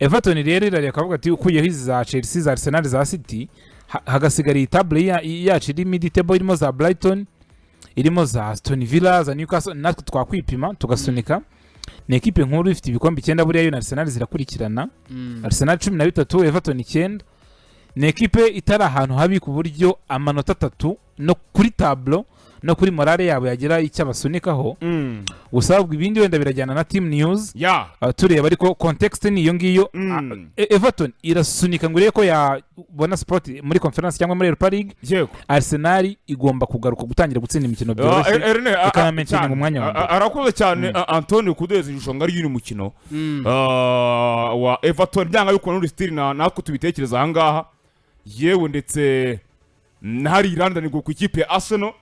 Everton rero irareka akavuga ati ukuyeho izi za Chelsea za Arsenal za City hagasigara iyi table yacu iri mid table irimo za Brighton irimo za Aston Villa za Newcastle natwe twakwipima tugasunika ni equipe nkuru ifite ibikombe 9 buriya yo na Arsenal zirakurikirana Arsenal 13 Everton 9 ni equipe itari ahantu habi ku buryo amanota 3 no kuri tableau no kuri morale yabo yagira icyo basunikaho usabwa ibindi wenda birajyana na team news tureba ariko context ni iyo ngiyo Everton irasunika nguriye ko yabona sport muri conference cyangwa muri Europa League Arsenal igomba kugaruka gutangira gutsinda imikino byoroshye ikanamenyana mu mwanya wa arakoze cyane Antonio kudeza irushanwa ry'uyu mukino wa Everton byanga yuko n'uri still nako tubitekereza aha ngaha yewe ndetse nari London go ku ikipe ya Arsenal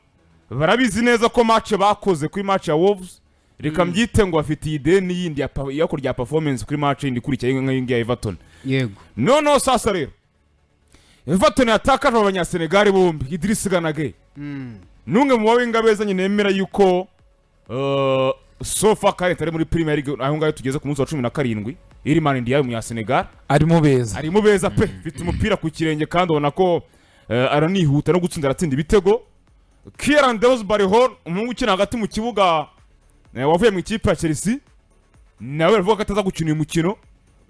barabizi neza ko match bakoze kuri match ya Wolves reka mbyite ngo afite ide n'iyindi yako rya performance kuri match indi kurikiye nk'ingi ya Everton yego no sasa rero Everton yatakaje abanya Senegal bombi Idriss Ganage nunge mu wawinga bezanye nemera yuko sofa kare muri Premier League aho ngayo tugeze ku munsi wa 17 iri man ndiye mu ya Senegal arimo beza pe bifite umupira ku kirenge kandi ubona ko aranihuta no gutsinda aratsinda ibitego Kieran Dewsbury-Hall umungu ukina hagati mu kibuga wavuye mu ikipe ya Chelsea nawe aravuga ko ataza gukina uyu mukino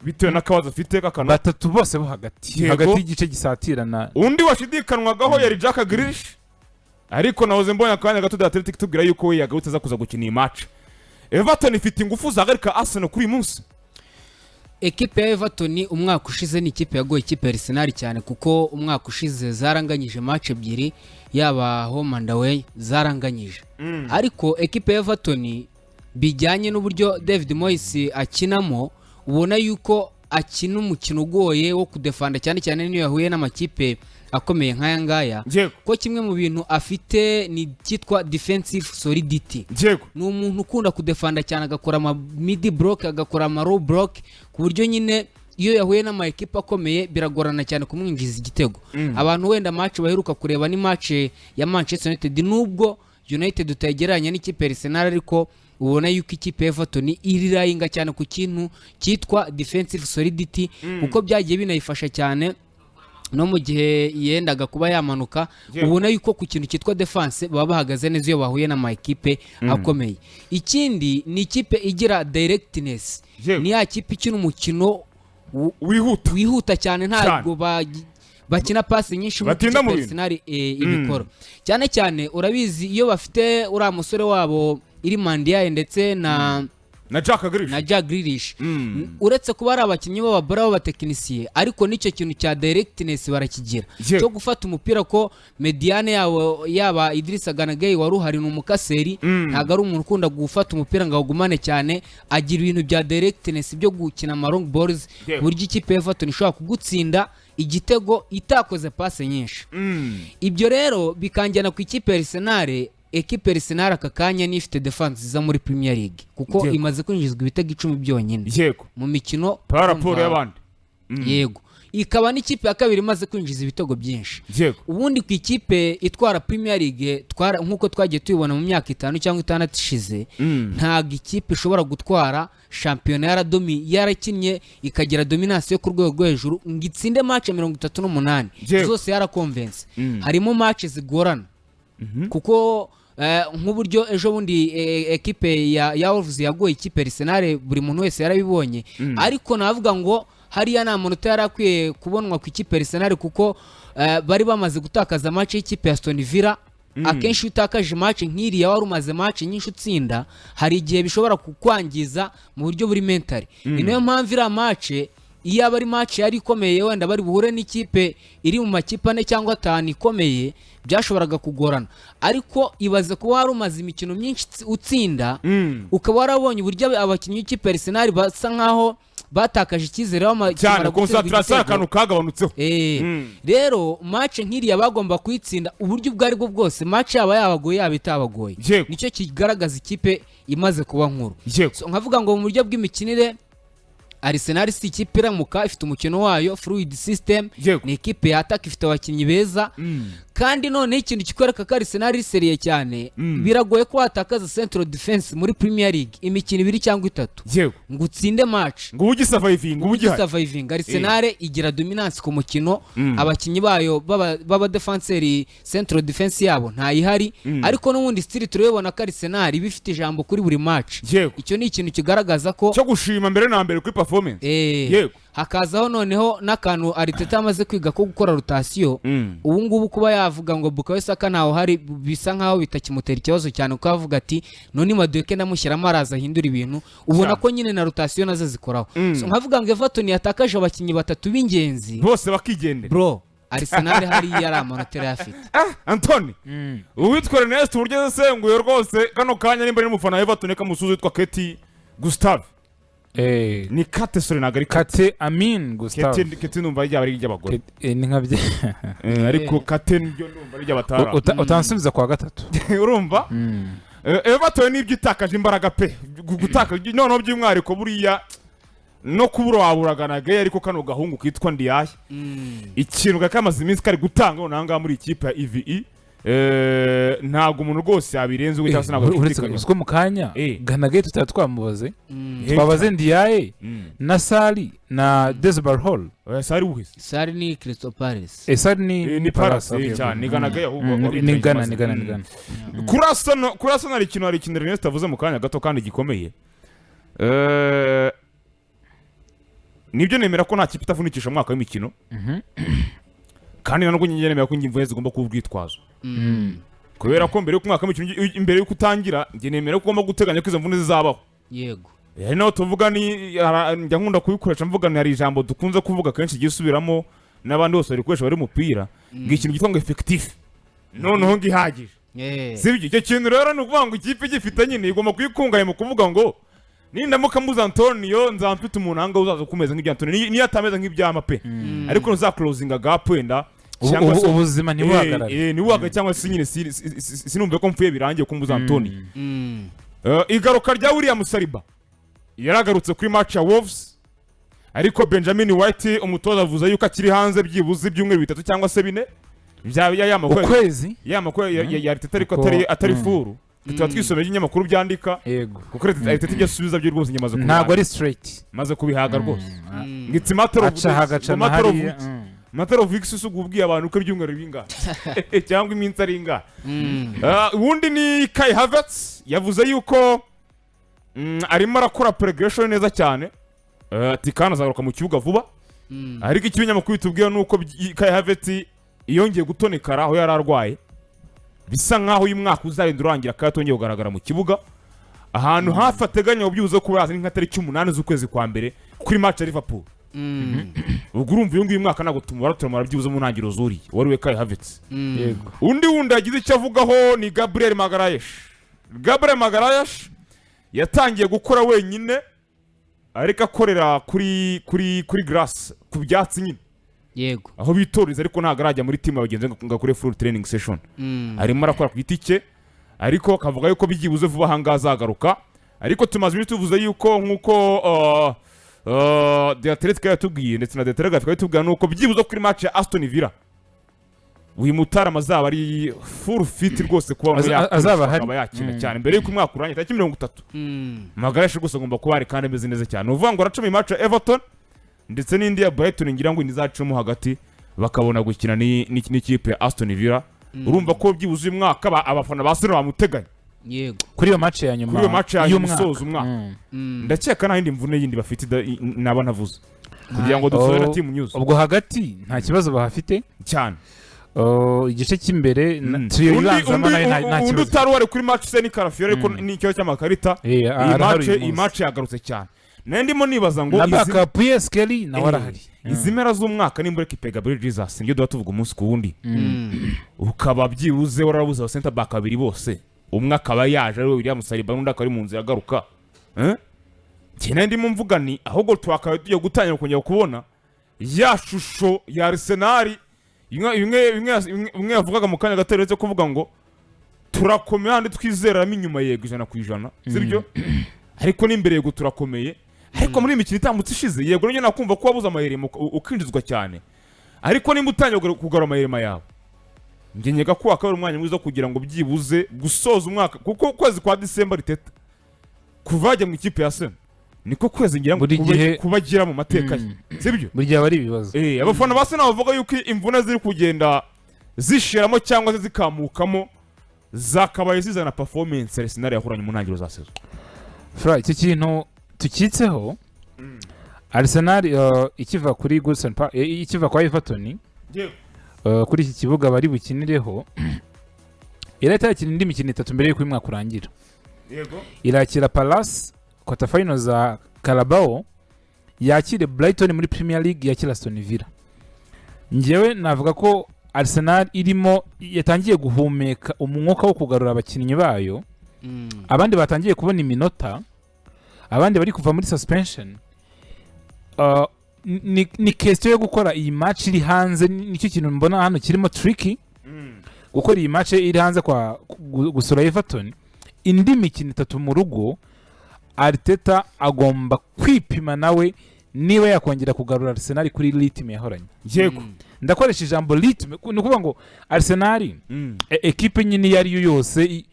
bitewe n'akabazo afite kakana batatu bose bo hagati y'igice gisatirana undi washidikanwagaho yari Jack Grealish ariko nahoze mbonye akanya gato da Athletic tubwira yuko we yagarutse aza kuza gukina iyi match Everton ifite ingufu zagarika Arsenal kuri munsi ekipe ya Everton umwaka ushize ni ikipe yagoye ikipe ya Arsenal cyane kuko umwaka ushize zaranganyije match ebyiri yaba home and away zaranganyije ariko ekipe ya Everton bijyanye n'uburyo David Moyes akinamo ubona yuko akina umukino ugoye wo kudefanda cyane cyane niyo yahuye n'amakipe akomeye nk'aya ngaya ko kimwe mu bintu afite ni cyitwa defensive solidity ni umuntu ukunda kudefanda cyane agakora ama mid block agakora ama low block ku buryo nyine iyo yahuye n'ama equipe akomeye biragorana cyane kumwinjiza igitego abantu wenda match baheruka kureba ni match ya Manchester United nubwo United utagereranya n'ikipe Arsenal ariko ubona yuko ikipe Everton irirayinga cyane ku kintu cyitwa defensive solidity uko byagiye binayifasha cyane no mu gihe yendaga kuba yamanuka ubona yuko ku kintu cyitwa defense baba bahagaze neza iyo bahuye n'ama equipe akomeye ikindi ni ikipe igira directness ni ya kipe ikina umukino wihuta cyane ntabwo bakina pasi nyinshi mu Arsenal ibikoro cyane cyane urabizi iyo bafite uriya musore wabo iri Mandiaye ndetse na Jack Grealish uretse kuba ari abakinnyi b'ababara b'abatekinisiye ariko nicyo kintu cya directness barakigira cyo gufata umupira ko mediane yaba Idriss Ganage wari uhari n'umukaseri ntago ari umuntu ukunda gufata umupira ngo agumane cyane agira ibintu bya directness byo gukina ama long balls buryo ikipe Everton ishobora kugutsinda igitego itakoze passe nyinshi ibyo rero bikanjyana ku ikipe ya Arsenal ekipe Arsenal akakanya nifite defense za muri Premier League kuko imaze kwinjizwa ibitego 10 byonyine mu mikino paraporo y'abandi yego ikaba n'ikipe ya kabiri imaze kwinjiza ibitego byinshi ubundi ku ikipe itwara Premier League nkuko twagiye tubibona mu myaka 5 cyangwa 6 ishize ntago ikipe ishobora gutwara championnat yarakinnye ikagira dominance yo ku rwego rwo hejuru ngitsinde match 38 zose yarakonvense harimo match zigorana kuko nk'uburyo ejo bundi ekipe ya Wolves yagoye ikipe Arsenal buri muntu wese yarabibonye ariko navuga ngo hariya nta munota yarakwiye kubonwa ku ikipe Arsenal kuko bari bamaze gutakaza match y'ikipe ya Aston Villa akenshi utakaje match nk'iriya wari umaze match nyinshi utsinda hari igihe bishobora kukwangiza mu buryo buri mentally niyo mpamvu iriya match iyo abari match yari ikomeye wenda bari buhure n'ikipe iri mu makipe 4 cyangwa 5 ikomeye byashoboraga kugorana ariko ibaze ko wari umaze imikino myinshi utsinda ukaba warabonye uburyo abakinnyi b'ikipe Arsenal basa nkaho batakaje icyizere cyane concentration kanu kagabanutseho rero match nk'iriya bagomba kuyitsinda uburyo ubwo ari bwo bwose match yabagoye yabitabagoye nicyo kigaragaza ikipe imaze kuba nkuru nkavuga ngo mu buryo bw'imikinire Arsenal si ikipe iramuka ifite umukino wayo fluid system ni ikipe ya attack ifite abakinnyi beza kandi noneho ikintu kikwereka ko Arsenal ari seriye cyane biragoye ko watakaza central defense muri Premier League imikino 2 cyangwa 3 yewe ngo utsinde match ngo ugi surviving Arsenal igira dominance ku mukino abakinyi bayo baba defenseur central defense yabo ntayihari ariko n'ubundi still turabona ko Arsenal bifite ijambo kuri buri match icyo ni ikintu kigaragaza ko cyo gushima mbere na mbere kuri performance yewe hakazaho noneho n'akantu Arteta amaze kwiga ko gukora rotation ubu ngubu kuba yavuga ngo Bukayo Saka ntaho hari bisa nkaho bitakimutera ikibazo cyane ko avuga ati none Madueke ndamushyiramo araza ahindura ibintu ubona ko nyine na rotation nazo zikoraho so nkavuga ngo Everton yatakaje abakinyi 3 b'ingenzi bose bakigendera bro Arsenal hari yari amanota yafite Anthony uwitwa Ernest urugeze senguye rwose kano kanya nimba ni mufana Everton kamusuzu witwa Keti Gustave ni Kate sore nagari Kate Amin Gustave Kete numva ari ry'abari ry'abagore ni nkabye ariko Kate nibyo numva ari ry'abatara utansubiza kwa gatatu urumva Everton nibyo itakaje imbaraga pe gutaka noneho by'umwariko buriya no kubura waburaganaga ariko kano gahungu kitwa Ndiyaye ikintu gakamaze iminsi kari gutanga nanga muri ikipe ya EVE ntago umuntu rwose yabirenze uko cyangwa ntago uretse mu kanya ganage tutatwamubaze twabaze Ndiyaye na Sali na Desbar Hall Sali uhise Sali ni Crystal Palace Sali ni Palace cyane ni ganage ahubwo ni gana kurasa ari ikintu Ernest avuze mu kanya gato kandi gikomeye nibyo nemera ko nta kipe itavunikisha mwaka w'imikino kandi nanubwo nyine nemera ko imvune zigomba kuba ubwitwazo kubera ko mbere y'uko umwaka w'imikino imbere y'uko utangira njye nemera ko ugomba guteganya ko izo mvune zizabaho yego naho tuvuga ni njya nkunda kubikoresha mvuga ni hari ijambo dukunze kuvuga kenshi gisubiramo n'abandi bose bari gukoresha bari umupira ngo ikintu gitwa ngo effectif noneho ngihagije sibyo icyo kintu rero ni ukuvuga ngo ikipe gifite nyine igomba kuyikunganya mu kuvuga ngo nindamuka muza Antonio nzamfite umuntu anga uzaza kumeza nk'ibya Antonio niyo atameza nk'ibyama pe ariko nuza closing gap wenda cyangwa ubuzima ni buhagarara ni buhagarara cyangwa se nyine sinumve ko mfuye birangiye ko muza Antonio igaruka rya William Saliba yaragarutse kuri match ya Wolves ariko Benjamin White umutoza avuze yuko akiri hanze byibuze ibyumweru 3 cyangwa se 4 ukwezi ya Arteta ariko atari furu tuba twisomeye ibinyamakuru byandika kuko Arteta ibyo asubiza byo rwose nyamaze kubihaga ntabwo ari straight maze kubihaga rwose ngitse Matter of Weeks usubwiye abantu ko ibyumweru binga cyangwa iminsi ari inga ubundi ni Kai Havertz yavuze yuko arimo arakora progression neza cyane tikana azagaruka mu kibuga vuba ariko ikinyamakuru bitubwiye nuko Kai Havertz yongeye gutonekara aho yari arwaye bisa nkaho uyu mwaka uzarenda urangira kandi atongeye kugaragara mu kibuga ahantu hafi ateganya ubyuze kuba yaza nka tariki 8 z'ukwezi kwa mbere kuri match ya Liverpool ubwo urumva uyu nguyu mwaka ntabwo tumara byuze mu ntangiriro zuriye wari we Kai Havertz yego undi yagize icyo avugaho ni Gabriel Magalhaes yatangiye gukora wenyine ariko akorera kuri grass ku byatsi nyine yego aho bitoreza ariko ntago arajya muri team abagenzi ngakore full training session arimo arakora ku giti cye ariko kavuga yuko bigibuze vuba hanga azagaruka ariko tumaze ibintu tuvuze yuko nkuko The Athletic yatubwiye ndetse na The Telegraph yatubwiye nuko byibuze kuri match ya Aston Villa uyu mutarama azaba ari full fit rwose kuba azaba yakina cyane mbere yuko umwaka urangiye tariki 30 Magalhaes gusa ngomba kuba ari kandi ameze neza cyane uvuga ngo aracuma match ya Everton ndetse n'indi ya Brighton ngira ngo nizacemo hagati bakabona gukina n'ikipe ya Aston Villa urumva ko byibuze uyu mwaka abafana ba Arsenal bamuteganya yego kuri iyo match ya nyuma y'umusozo umwaka ndakeka nta yindi mvune yindi bafite naba ntavuze kugira ngo dusore na team news ubwo hagati nta kibazo bahafite cyane igice cy'imbere tuyibanzamo nayo nta kibazo undi utari wari kuri match se ni Karafiore ariko n'ikiyo cy'amakarita iyi match yagarutse cyane ndimo nibaza ngo nabaka PSKL na warahari izimera z'umwaka nimba ekipe Gabriel Jesus ngiye tuvuga umunsi ku wundi ukaba byibuze warabuze aba center back babiri bose umwe akaba yaje ari William Saliba n'undi akaba ari mu nzira agaruka cyane ndimo mvuga ni ahubwo twakaye tujye gutangira kongera kubona ya shusho ya Arsenal imwe yavugaga mu kanya gateretse kuvuga ngo turakomeye kandi twizeramo inyuma yego 100% sibyo ariko n'imbere yego turakomeye ariko muri imikino itambutse ishize yego nyo nakumva ko wabuza amayerema ukinjizwa cyane ariko nimba utangiye kugarura amayerema yawe njye nyega ko akaba ari umwanya mwiza kugira ngo byibuze gusoza umwaka kuko kwezi kwa December riteta kuva ajya mu ikipe ya Arsenal niko kwezi ngira ngo kubagira mu mateka ye sibyo buri gihe bari ibibazo abafana ba Arsenal bavuga yuko imvune ziri kugenda zishiramo cyangwa se zikamukamo zakabaye zizana performance Arsenal yahuranye mu ntangiriro za season fra icyo kintu tukitseho Arsenal ikiva kuri Goodson Park ikiva kwa Everton kuri iki kibuga bari bukinireho irahita yakina indi mikino 3 mbere y'uko umwaka urangira yego irakira Palace quarter final za Carabao yakire Brighton muri Premier League yakira Aston Villa njyewe navuga ko Arsenal irimo yatangiye guhumeka umwuka wo kugarura abakinnyi bayo abandi batangiye kubona iminota abandi bari kuva muri suspension ni question yo gukora iyi match iri hanze nicyo kintu mbona hano kirimo tricky gukora iyi match iri hanze kwa gusura Everton indi mikino 3 mu rugo Arteta agomba kwipima nawe niba yakongera kugarura Arsenal kuri ritme yahoranye yego ndakoresha ijambo ritme ni kuvuga ngo Arsenal equipe nyine yari yo yose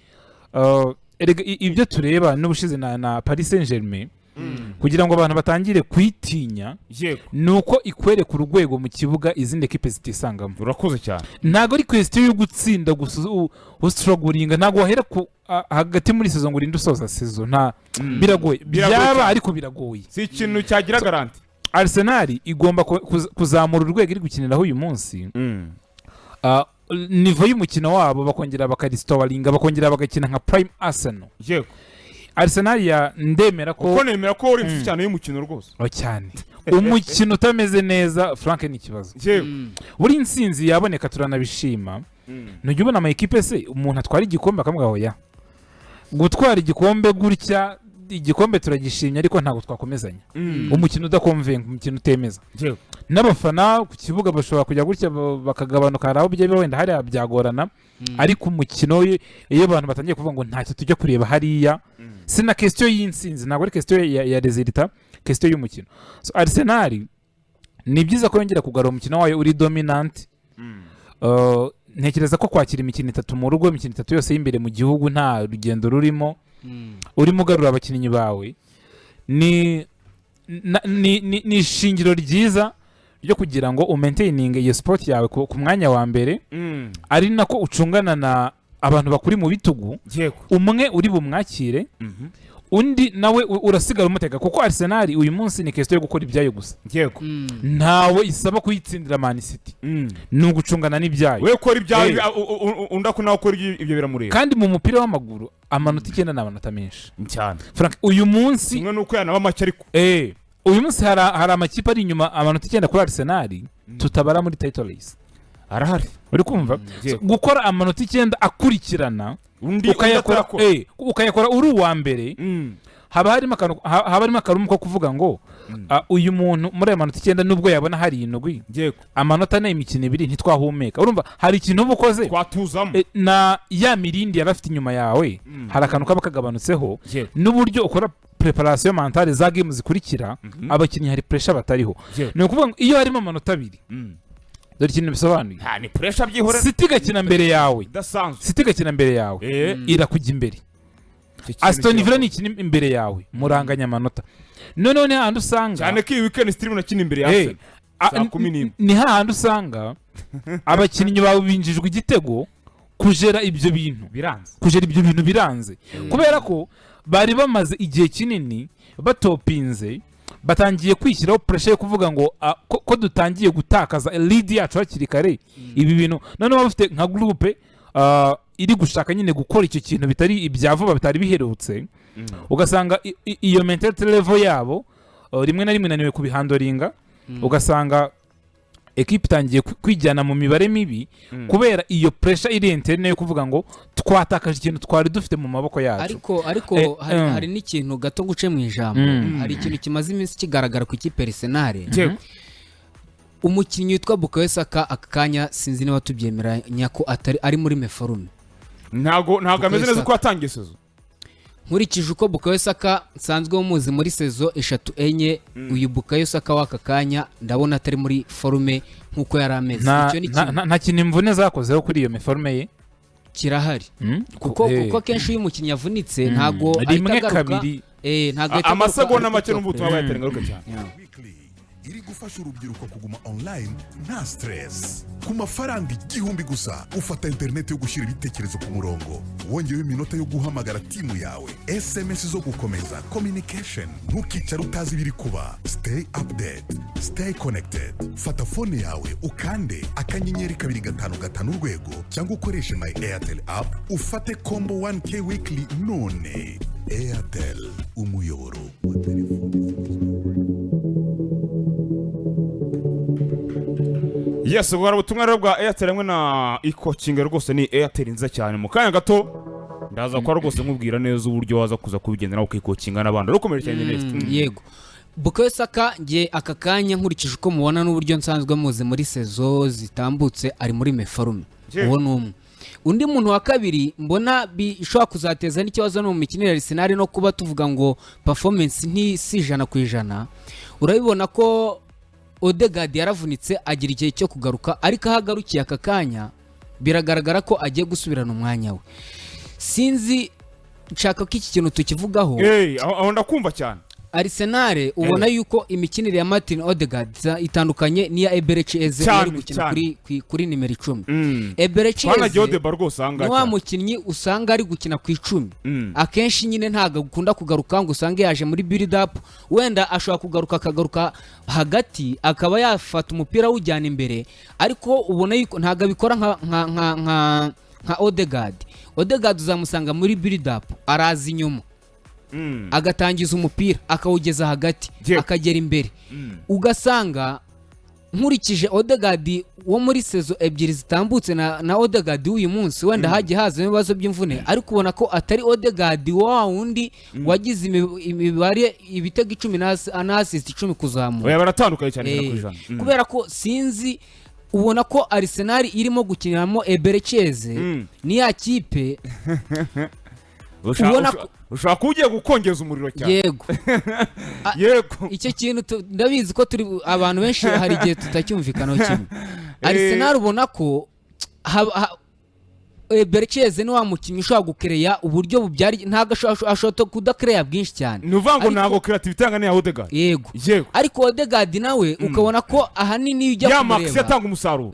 ibyo tureba n'ubushize na Paris Saint-Germain kugira ngo abantu batangire kwitinya nuko ikwereka urugwego mu kibuga izindi equipe zitisangamo urakoze cyane ntago ari question yo gutsinda gustrugglinga ntago wahera hagati muri saison ngo urinde usoza saison nta biragoye byaba ariko biragoye si ikintu cyagira garanti Arsenal igomba kuzamura urwego iri gukiniraho uyu munsi niveau y'umukino wabo bakongera bakaristoringa bakongera bagakina nka prime Arsenal yego Arsenal ya ndemera ko nemera ko uri mfite cyane y'umukino rwose cyane umukino utameze neza Frank ni kibazo buri insinzi yaboneka turanabishima ntujye ubona ama equipe se umuntu atwara igikombe akamuga hoya gutwara igikombe gutya igikombe turagishimye ariko ntago twakomezanya umukino udakonvenga umukino utemeza n'abafana ku kibuga bashobora kujya gutya bakagabanuka haraho bye wenda hari byagorana ariko umukino iyo abantu batangiye kuvuga ngo ntacyo tujya kureba hariya sina question y'insinzi ntago ari question ya resultat question y'umukino so Arsenal ni byiza ko yongera kugarura umukino wayo uri dominant ntekereza ko kwakira imikino 3 mu rugo imikino 3 yose y'imbere mu gihugu nta rugendo rurimo urimo ugarura abakinnyi bawe ni ishingiro ryiza ryo kugira ngo umaintaining iyo sport yawe ku mwanya wa mbere ari nako ucungana na abantu bakuri mu bitugu umwe uri bumwakire undi nawe urasigara umutega kuko Arsenal uyu munsi ni question yo gukora ibyayo gusa ntawe isaba kuyitsindira Man City ni ugucungana n'ibyayo we ukora ibyayo unda ko nawe ukora ibyo biramureba kandi mu mupira w'amaguru amanota 9 n'amanota menshi cyane Frank uyu munsi umwe nuko yanaba make ariko uyu munsi hari amakipe ari inyuma amanota 9 kuri Arsenal tutabara muri title race arahari uri kumva gukora amanota 9 akurikirana ukayakora uri uwa mbere haba harimo akarumu ko kuvuga ngo uyu muntu muri ayo manota 9 nubwo yabona hari indwi amanota ne imikino 2 ntitwahumeka urumva hari ikintu ubukoze twatuzamo na ya mirindi yarafite inyuma yawe hari akantu kaba kagabanutseho n'uburyo ukora preparation mentale za game zikurikira abakinnyi hari pressure batariho ni ukuvuga ngo iyo harimo amanota 2 dore ikintu bisobanuye ni pressure byihora City gakina mbere yawe City gakina mbere yawe irakujya imbere Aston Villa ni ikina imbere yawe muranganya amanota none handi usanga cyane ko iyi weekend stream nakina imbere yawe ni handi usanga abakinnyi bawe binjijwe igitego kujera ibyo bintu biranze kubera ko bari bamaze igihe kinini batopinze batangiye kwishyiraho pressure yo kuvuga ngo ko dutangiye gutakaza lead yacu hakiri kare ibi bintu none bafite nka groupe iri gushaka nyine gukora icyo kintu bitari ibyavuba bitari biherutse ugasanga iyo mentality level yabo rimwe na rimwe naniwe kubihandoringa ugasanga equipe itangiye kwijyana mu mibare mibi kubera iyo pressure iri interne yo kuvuga ngo twatakaje ikintu twari dufite mu maboko yacu ariko hari n'ikintu gato guce mu ijambo hari ikintu kimaze iminsi kigaragara ku ikipe Arsenal umukinnyi witwa Bukayo Saka akanya sinzi niba tubyemeranya ko ari muri meforume ntago ameze neza ko yatangiye sezo nkurikije uko Bukayo Saka nsanzwe muzi muri sezo 3-4 uyu Bukayo Saka w'aka kanya ndabona atari muri forume nkuko yari ameze. Icyo ni nta kintu imvune zakozeho kuri iyo meforume ye kirahari kuko kenshi uyu mukinnyi yavunitse ntago rimwe kabiri ntago amasegonda make n'ubutumwa bayatera ngaruka cyane. iri gufasha urubyiruko kuguma online nta stress. Ku mafaranga 1000 gusa ufata internet yo gushyira ibitekerezo ku murongo, wongewe iminota yo guhamagara timu yawe, SMS zo gukomeza communication, ntukicare utazi biri kuba. Stay update, stay connected. Fata phone yawe ukande akanyenyeri 255 urwego cyangwa ukoreshe my Airtel app ufate combo 1k weekly none. Airtel, umuyoboro wa telefoni. Yes, ubwo ubutumwa rero bwa Airtel hamwe na ikokinga rwose ni Airtel nza cyane. Mu kanya gato ndaza ko rwose nkubwira neza uburyo waza kuza kubigendera uko ikokinga n'abandi rukomere cyane neza. Yego. Bukayo Saka ngiye aka kanya nkurikije uko mubona n'uburyo nsanzwe muze muri sezo zitambutse ari muri meforume. Uwo numwe. Undi muntu wa kabiri mbona bishobora kuzateza n'ikibazo no mu mikinire Arsenal no kuba tuvuga ngo performance si 100%. Urabibona ko Odegaard yaravunitse agira igihe cyo kugaruka ariko ahagarukiye aka kanya biragaragara ko agiye gusubirana umwanya we. Sinzi nshaka ko iki kintu tukivugaho. Aho ndakumva cyane. Arsenal ubona yuko imikinire ya Martin Odegaard itandukanye niya Eberechieze yari gukina kuri nimero 10. Eberechieze ni wa mukinnyi usanga ari gukina ku 10. Akenshi nyine ntago gukunda kugaruka ngo usange yaje muri build up, wenda ashobora akagaruka hagati akaba yafata umupira wujyana imbere, ariko ubona yuko ntago abikora nka Odegaard. Odegaard uzamusanga muri build up arazi inyuma agatangiza umupira akawugeza hagati akagera imbere. Ugasanga nkurikije Odegaard wo muri sezo ebyiri zitambutse na Odegaard uyu munsi wenda hagiye haza ibibazo by'imvune, ariko ubona ko atari Odegaard wa wundi wagize imibare ibitego 10 na assist 10 kuzamura. Oya baratandukanye cyane kujana. Kubera ko sinzi ubona ko Arsenal irimo gukiniramo Eberechieze ni ya kipe ushaka kugiye gukongeza umuriro cyane. Yego. Icyo kintu ndabizi ko turi abantu benshi hari igihe tutacyumvikanaho kimwe. Arsenal ubona ko Eberechieze ni wa mukinnyi ushobora gukereya uburyo bubyari ntago ashobora kudakereya bwinshi cyane. Nuvuga ngo ntago creativity yangana ya Odegaard. Yego. Ariko Odegaard nawe ukabona ko ahanini ujya kumureba. Ya Max yatanga umusaruro.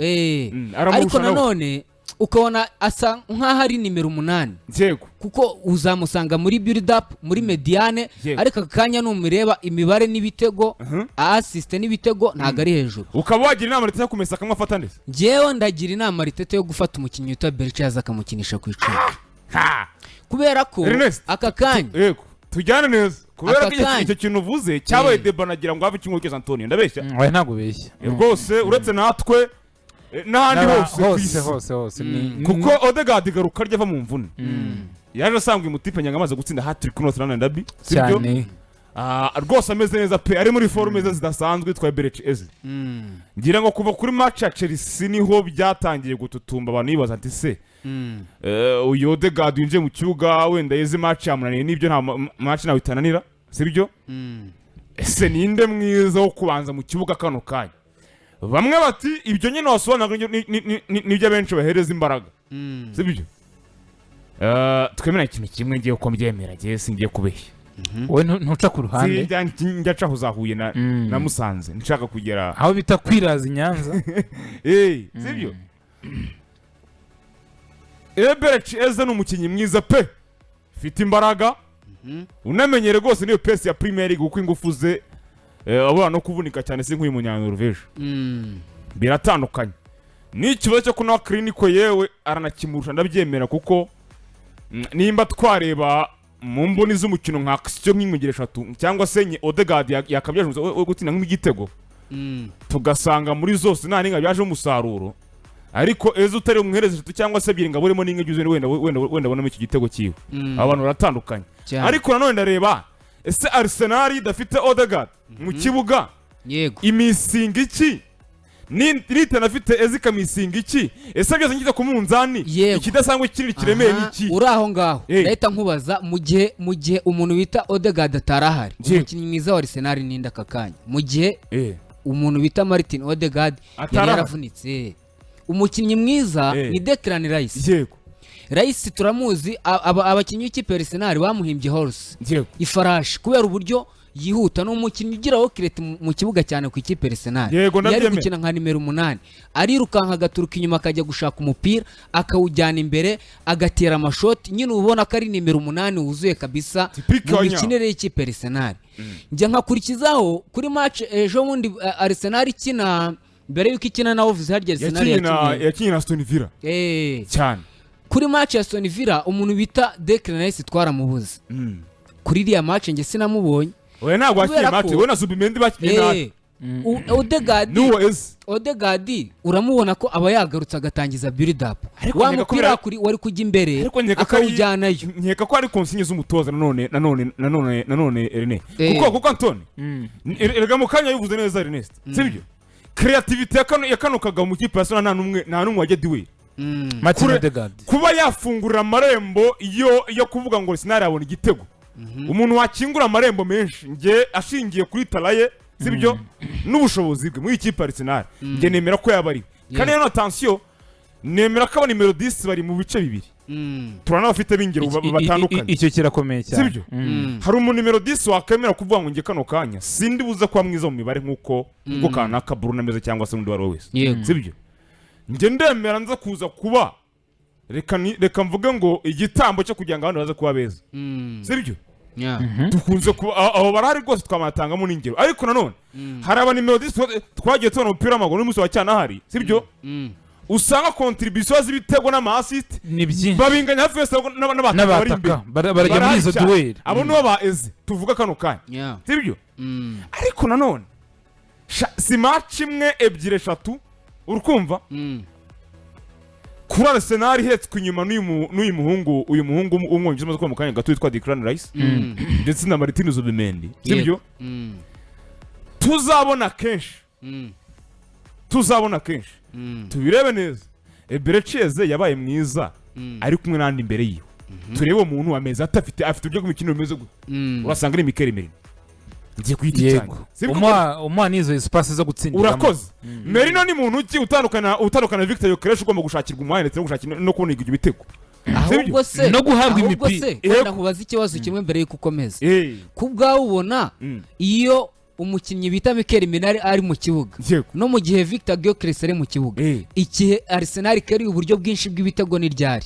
Ariko nanone ukabona asa nkaho ari nimero 8. Yego. Kuko uzamusanga muri build up muri mediane, ariko akanya numureba imibare n'ibitego assist n'ibitego ntago ari hejuru. Ukaba wagira inama Ritete kumesa kamwe afata ndetse. Jewe ndagira inama Ritete yo gufata umukinnyi uta Berchiaza akamukinisha ku 10. Kubera ko aka kanya yego tujyana neza. Kubera ko icyo kintu uvuze cyabaye deba nagira ngo have kimwe cyose Antonio ndabeshya. Oya ntago beshya. Rwose uretse natwe n'ahandi hose kuko Odegaard garuka ryava mu mvune. Yaje asanga imutipe nyanga amaze gutsinda hat-trick no London Derby. Cyane. Rwose ameze neza pe ari muri forume zidasanzwe twa Eberechieze. Ngira ngo kuva kuri match ya Chelsea niho byatangiye gututumba abantu bibaza ati se uyu Odegaard yinje mu kibuga wenda yeze match yamunaniye nibyo nta match nawe itananira sibyo. Ese ninde mwiza wo kubanza mu kibuga kano kanya? Bamwe bati ibyo nyine wasobanura nibyo benshi bahereza imbaraga sibyo. Twemera ikintu kimwe ngiye uko mbyemera ngiye singiye kubeshya. Wowe ntuca ku ruhande. Njya caho zahuye na Musanze nshaka kugera aho bita kwiraza Nyanza. Sibyo. Eberechieze ni umukinnyi mwiza pe. Fite imbaraga. Unamenyere rwose niyo pace ya Premier League uko ingufu ze abana no kuvunika cyane se nk'uyu munyanoruveje. Biratandukanye. Ni ikibazo cyo kunawa clinico yewe aranakimurusha ndabyemera kuko nimba twareba mu mboni z'umukino nka action nk'imigire 3 cyangwa se Odegaard yakabyaje gutina nk'igitego. Tugasanga muri zose nta ninga byaje umusaruro. Ariko ezo utari umuhereze 3 cyangwa se 2 ngaburemo ninga byuze wenda bonamo iki gitego kiwe. Abantu baratandukanye. Ariko nanone ndareba ese Arsenal idafite Odegaard mu kibuga. Yego. Imisinga iki nitana afite ezikamisinga iki ese byose ngize ku munzani Yego. ikidasanzwe kiri kiremeye n'iki uri aho ngaho Eh. ndahita nkubaza mu gihe umuntu bita Odegaard atarahari Yego. umukinnyi mwiza wa Arsenal ninde aka kanya mu gihe eh umuntu bita Martin Odegaard yari Atarahari. yaravunitse umukinnyi mwiza Eh. ni Declan Rice yego Rice turamuzi abakinnyi b'ikipe ya Arsenal bamuhimbye horse yego ifarashi kubera uburyo yihuta n'umukinnyi ugira okirete mu kibuga cyane ku ikipe ya Arsenal Yego, yari ndabyemera. gukina nka nimero 8 arirukanka agaturuka inyuma akajya gushaka umupira akawujyana imbere agatera amashoti nyine ubona ko ari nimero 8 wuzuye kabisa Typique mu wa mikinire y'ikipe ya Arsenal njya nkakurikizaho kuri match ejo bundi Arsenal ikina mbere yuko ikina na Wolves harya Arsenal yakinye na Aston Villa cyane kuri match ya Aston Villa umuntu bita Declan Rice twaramubuze kuri iriya match nge sinamubonye oya ntabwo wakinye Kubera ko- mate we na Zubimendi bakinye nabi Odegaard uramubona ko aba yagarutse agatangiza build up Ariko wa nkeka ko mupira bira- wari kujya imbere ariko nkeka ko ari akawujyanayo nkeka ko ari konsinye z'umutoza nanone Rene Eh. kuko Antoni erega mu kanya yuvuze neza Ernest sibyo creativity yakanukaga mu kipe yasona nta numwe wajya diwe Martin Kure- Odegaard kuba yafungurira amarembo iyo kuvuga ngo Arsenal yabona igitego umuntu wakingura amarembo menshi nge ashingiye kuri talaye sibyo n'ubushobozi bwe muri ikipe Arsenal nge nemera ko yabari kandi no attention nemera ko nimero 10 bari mu bice bibiri turana bafite bingiro batandukanye icyo kirakomeye cyane sibyo hari umuntu nimero 10 wakemera kuvuga ngo nge kano kanya sindi buza kwa mwiza mu mibare nkuko ubwo kanaka Bruno ameze cyangwa se undi wari wese Yego. sibyo nge ndemera nza kuza kuba reka mvuge ngo igitambo cyo kugira ngo abantu baze kuba beza sibyo dukunze kuba aho barahari rwose twamatangamo n'ingero ariko nanone hari abanimero twagiye tubona umupira w'amaguru n'umunsi wa cyane ahari sibyo usanga contribution z'ibitego n'ama-assist ni byinshi babinganya hafi yose n'abataka bari imbere n'abataka barajya muri izo duel abo nibo baeze tuvuga kano kanya sibyo ariko nanone si match imwe ebyiri eshatu urukumva kuri Arsenal ihetswe inyuma n'uyu muhungu w'umwongereza umaze kuba mu kanya gato witwa Declan Rice ndetse na Martin Zubimendi sibyo tuzabona kenshi tubirebe neza Mbere yabaye mwiza ari kumwe n'andi imbere yiwe turebe umuntu ameze afite uburyo bw'imikino bimeze gute urasanga ari Mikel Merino ngiye kuyita yego umwana izo espace zo gutsindira urakoze Merino ni muntu ki utandukana Victor Yokeresh ugomba gushakirwa umwanya ndetse no gushakira no kubona ibyo bitego ahubwo se no guhabwa imipira wenda nkubaza ikibazo kimwe mbere yuko ukomeza ku bwawe ubona iyo umukinnyi bita Mikel Merino ari mu kibuga no mu gihe Victor Yokeresh ari mu kibuga ikihe Arsenal kari uburyo bwinshi bw'ibitego ni ryari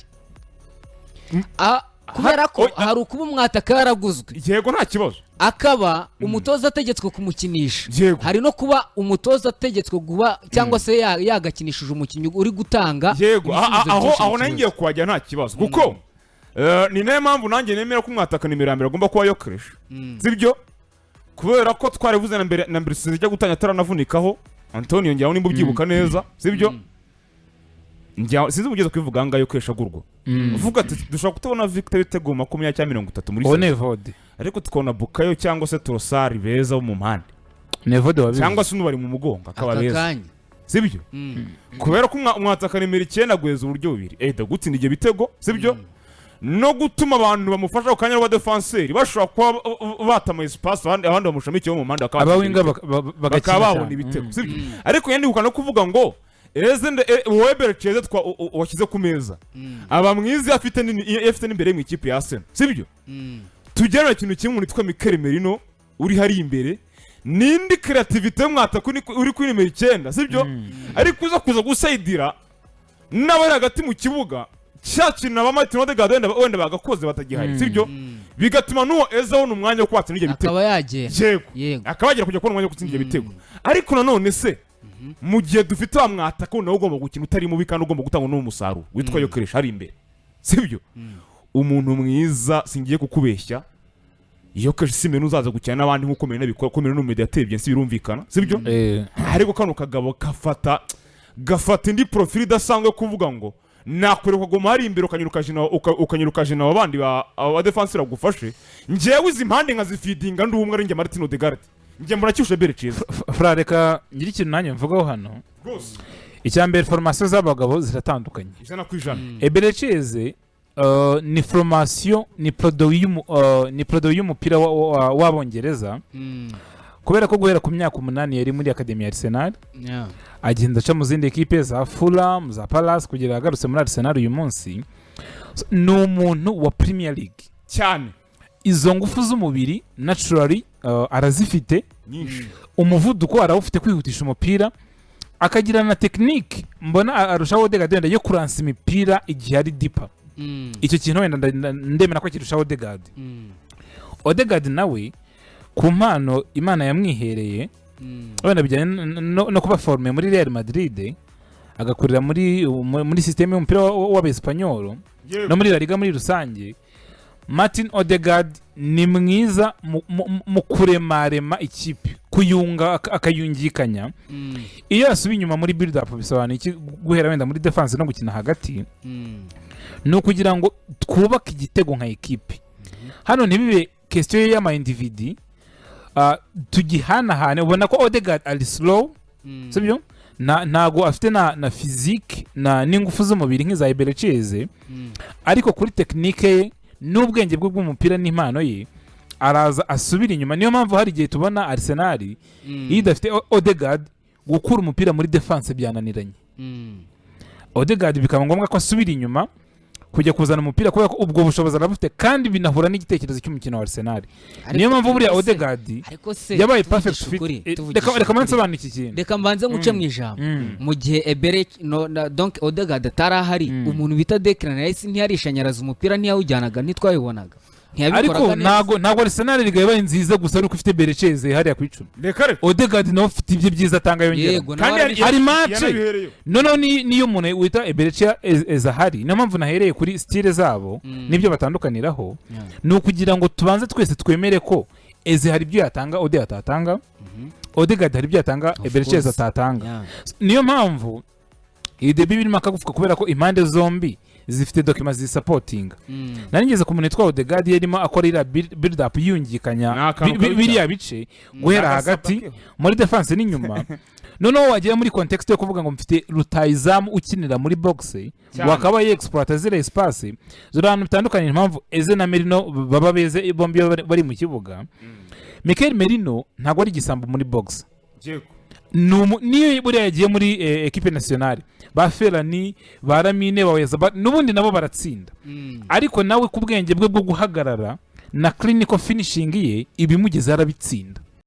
kubera ko hari ukuba umwataka yaraguzwe yego nta kibazo akaba umutoza ategetswe kumukinisha hari no kuba umutoza ategetswe kuba cyangwa se yagakinishije umukinnyi uri gutanga yego aho nangiye kuhajya nta kibazo kuko ni nayo mpamvu nanjye nemera ko umwataka nimero ya mbere agomba kuba Yokeresh sibyo kubera ko twarivuze na mbere zijya gutanya ataranavunikaho Antonio njyaho nimba ubyibuka neza sibyo sinzi ugeze kwivuga ahangaha Yokeresh agurwa uvuga ati dushobora kutabona Victor ibitego 20 cyangwa 30 muri Onevode ariko tukabona Bukayo cyangwa se Trossard beza bo mu mpande Nevode wabizi cyangwa se n'ubari mu mugongo akaba beza akakanya sibyo kubera ko umwataka nimero 9 gweza uburyo bubiri gutsinda igihe bitego sibyo no gutuma abantu bamufasha ku kanya b'abadefenseri bashobora kuba batama espace abandi bamushamikiye mu mpande abawinga bakababona ibitego sibyo ariko yandi ukana kuvuga ngo wowe Mbere washyize ku meza aba mwiza afite n'imbere mu ikipe ya Arsenal sibyo tugera ikintu kimwe nitwa Mikel Merino uri hari imbere nindi creativity y'umwataka uri kuri nimero 9 sibyo ariko kuza gusayidira n'abari hagati mu kibuga cyakina ba Martin Odegaard wenda bagakoze batagihari sibyo bigatuma nuwo ezabona umwanya wo kwatsa n'ibyo bitego akaba yagenda yego akabagera kujya kubona umwanya wo gutsinda ibitego ariko nanone se mu gihe dufite wa mwataka nawe ugomba gukina utari mubi kandi ugomba gutanga n'umusaruro witwa Yokeresh hari imbere sibyo umuntu mwiza singiye kukubeshya Yokeresh simene uzaza gukina n'abandi nkuko Merino bikora ko Merino mediateur bien si birumvikana sibyo ariko kano kagabo gafata indi profile idasanzwe kuvuga ngo nakwereka goma hari imbere ukanyuruka jina abandi ba defenseur bagufashe njewe izi mpande nkazifidinga ndi umwe ari nge Martin Odegaard njye muracyushe bere cyiza Fra reka ngira ikintu nanjye mvugaho hano rwose icya mbere formation z'abagabo ziratandukanye 100%. eberecheze ni formation ni produit y'umupira w'abongereza kubera ko guhera ku myaka 8 yari muri Academy ya Arsenal agenda aca mu zindi equipe za Fulham za Palace kugira agarutse muri Arsenal uyu munsi ni umuntu wa Premier League cyane izo ngufu z'umubiri naturally arazifite nyinshi umuvuduko arawufite kwihutisha umupira akagira na technique mbona arushaho Odegaard yo kuransa imipira igihe ari dipa icyo kintu wenda ndemera ko kirushaho Odegaard nawe ku mpano Imana yamwihereye wenda bijyanye no kuba forme muri Real Madrid agakurira muri system y'umupira w'Abespanyol no muri La Liga muri rusange Martin Odegaard ni mwiza mu kuremarema ikipe kuyunga akayungikanya iyo asubiye inyuma muri build up bisobanuye iki guhera wenda muri defense no gukina hagati no kugira ngo twubake igitego nka ekipe hano ntibibe question y'ama individu tugihanahane ubona ko Odegaard ari slow sibyo ntago afite na physique n'ingufu z'umubiri nk'iza Eberecheze ariko kuri technique ye n'ubwenge bwe bw'umupira n'impano ye araza asubira inyuma niyo mpamvu hari igihe tubona Arsenal idafite Odegaard gukura umupira muri defense byananiranye Odegaard bikaba ngombwa ko asubira inyuma kujya kuzana umupira kubera ko ubwo bushobozi arabufite kandi binahura n'igitekerezo cy'umukino wa Arsenal niyo mpamvu buriya Odegaard yabaye perfect fit reka mansobanura iki kintu reka mbanze nguce mu ijambo mu gihe Ebere donc Odegaard atarahari umuntu bita Declan Rice ntiyarishanyaraza umupira ntiyawujyanaga ntitwayibonaga ariko ntago Arsenal rigaye nziza gusa ariko ufite Berecheze hariya ku icumi Odegaard nawe ufite ibyo byiza atanga yongera kandi hari match no niyo umuntu wita Berecheze ahari niyo mpamvu nahereye kuri style zabo nibyo batandukaniraho ni ukugira ngo tubanze twese twemere ko Eze hari ibyo yatanga Ode atatanga Odegaard hari ibyo yatanga Berecheze atatanga niyo mpamvu iyi debut birimo akagufuka kubera ko impande zombi zifite documents zisupportinga naringeze ku muntu witwa Odegaard yarimo akorera build up yungikanya biriya bice guhera hagati muri defense n'inyuma noneho wagiye muri context yo kuvuga ngo mfite rutayizamu ukinira muri box wakaba exploiter zile espace z'abantu bitandukanye impamvu Eze na Merino baba beze bombi bari mu kibuga Mikel Merino ntago ari gisambo muri box niyo buriya yagiye muri equipe nationale ba Ferani baramine baweza nubundi nabo baratsinda ariko nawe ku bwenge bwe bwo guhagarara na clinical finishing ye ibimugeze arabitsinda